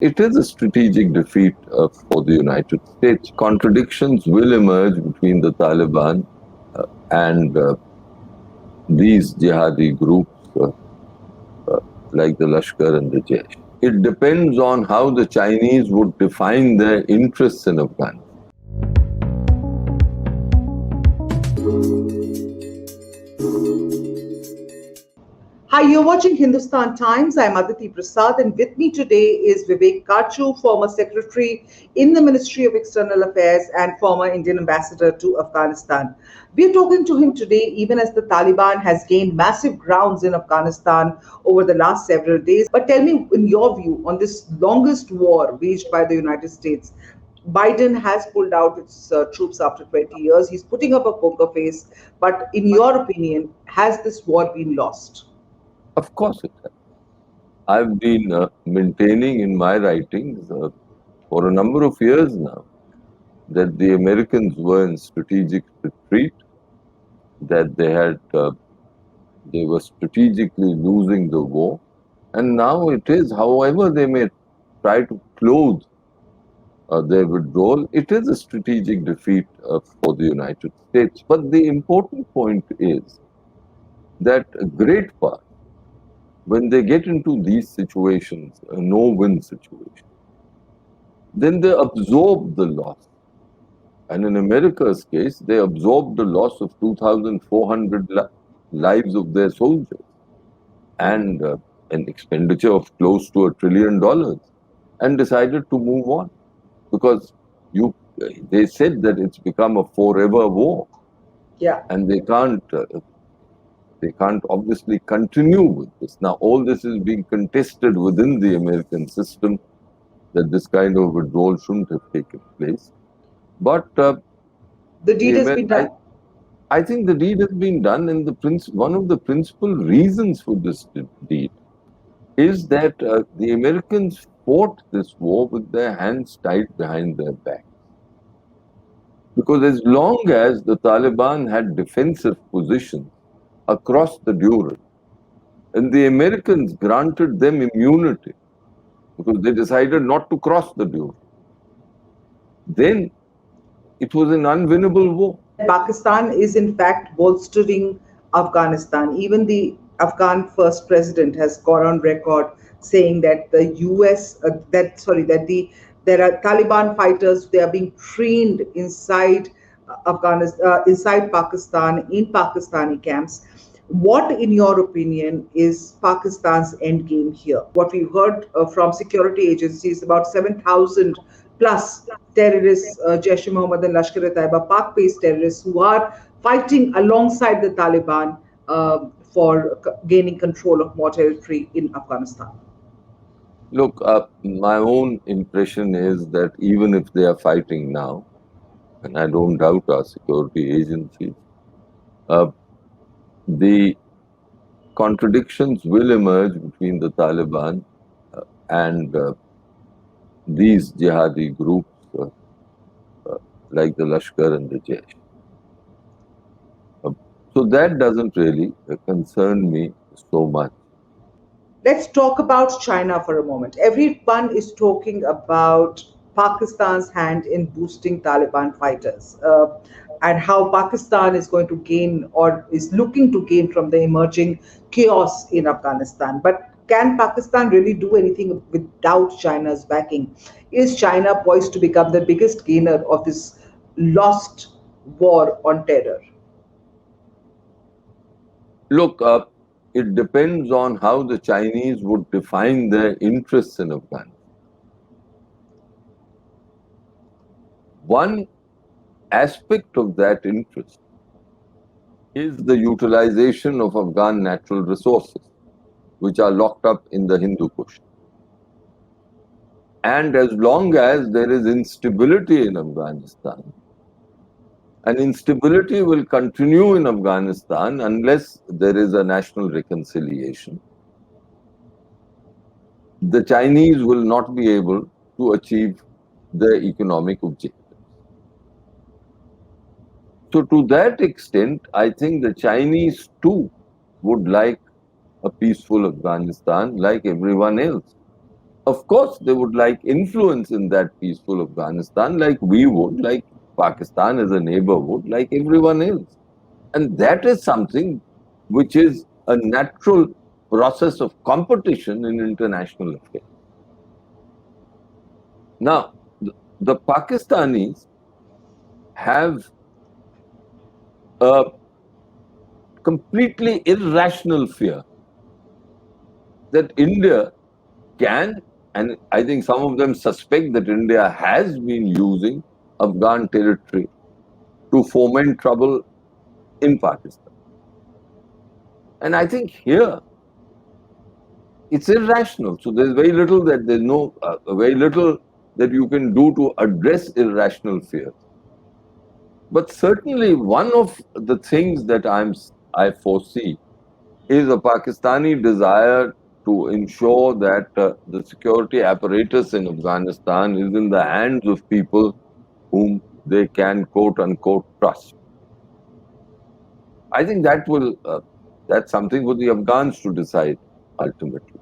It is a strategic defeat for the United States. Contradictions will emerge between the Taliban and these jihadi groups like the Lashkar and the JAISH. It depends on how the Chinese would define their interests in Afghanistan. Hi, you're watching Hindustan Times. I'm Aditi Prasad, and with me today is Vivek, Katju, former secretary in the Ministry of External Affairs and former Indian ambassador to Afghanistan. We're talking to him today, even as the Taliban has gained massive grounds in Afghanistan over the last several days. But tell me, in your view, on this longest war waged by the United States, Biden has pulled out its troops after 20 years. He's putting up a poker face. But in your opinion, has this war been lost? Of course it has. I've been maintaining in my writings for a number of years now that the Americans were in strategic retreat, that they were strategically losing the war, and now it is, however they may try to clothe their withdrawal, it is a strategic defeat for the United States. But the important point is that a great part, when they get into these situations, a no-win situation, then they absorb the loss. And in America's case, they absorbed the loss of 2,400 lives of their soldiers and an expenditure of close to $1 trillion, and decided to move on because they said that it's become a forever war. Yeah. And they can't obviously continue with this. Now, all this is being contested within the American system, that this kind of withdrawal shouldn't have taken place. But the deed has been done. I think the deed has been done, and one of the principal reasons for this deed is that the Americans fought this war with their hands tied behind their back. Because as long as the Taliban had defensive positions across the Durand, and the Americans granted them immunity because they decided not to cross the Durand, then it was an unwinnable war. Pakistan is in fact bolstering Afghanistan. Even the Afghan first president has gone on record saying that the US, that there are Taliban fighters. They are being trained inside Afghanistan, inside Pakistan, in Pakistani camps. What, in your opinion, is Pakistan's end game here? What we heard from security agencies, about 7,000 plus terrorists, Jaish-e-Mohammed and Lashkar-e-Taiba, Pak-based terrorists who are fighting alongside the Taliban for gaining control of more territory in Afghanistan. Look, my own impression is that even if they are fighting now, and I don't doubt our security agencies, the contradictions will emerge between the Taliban and these jihadi groups like the Lashkar and the JAISH. So that doesn't really concern me so much. Let's talk about China for a moment. Everyone is talking about Pakistan's hand in boosting Taliban fighters and how Pakistan is going to gain or is looking to gain from the emerging chaos in Afghanistan. But can Pakistan really do anything without China's backing? Is China poised to become the biggest gainer of this lost war on terror? Look, it depends on how the Chinese would define their interests in Afghanistan. One aspect of that interest is the utilization of Afghan natural resources, which are locked up in the Hindu Kush. And as long as there is instability in Afghanistan, and instability will continue in Afghanistan unless there is a national reconciliation, the Chinese will not be able to achieve their economic objectives. So to that extent, I think the Chinese too would like a peaceful Afghanistan like everyone else. Of course, they would like influence in that peaceful Afghanistan, like we would, like Pakistan as a neighbor would, like everyone else. And that is something which is a natural process of competition in international affairs. Now, the Pakistanis have a completely irrational fear that India can, and I think some of them suspect that India has been using Afghan territory to foment trouble in Pakistan. And I think here it's irrational. So there's very little that there's no, very little that you can do to address irrational fears. But certainly one of the things that I foresee is a Pakistani desire to ensure that the security apparatus in Afghanistan is in the hands of people whom they can quote unquote trust. I think that's something for the Afghans to decide ultimately.